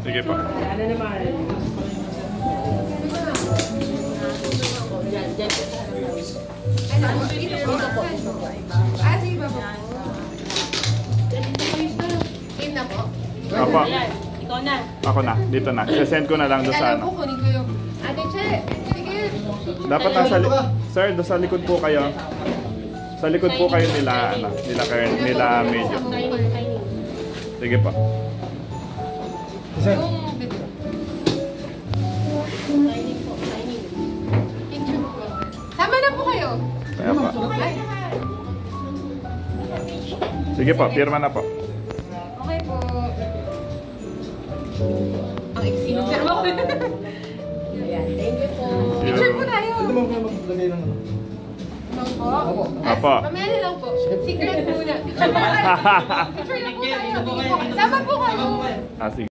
Sige po. Ano naman? Dito po. Ah, sige ba po? Game na po? Apo. Ikaw na. Ako na. Dito na. Sesend ko na lang doon sa Alam ko, ano. kunin ko yung... Ate Che, sige. Dapat nasa sir, doon sa likod po kayo. Sa likod po kayo nila, ano, nila Karen, nila Medyo. Sige po. Yung video. Picture po. Sama na po kayo. Kaya po. Ay, Sige po, pirma na po. okay po. Ang eksino. Pero ako. Ayan, thank you po. Picture po tayo. Pwede mo kayo maglagay ng ano? Lang po. Apo. Mamaya na lang po. Secret muna. Picture na tayo. Picture na po tayo. Sama po kayo. Ah, sige.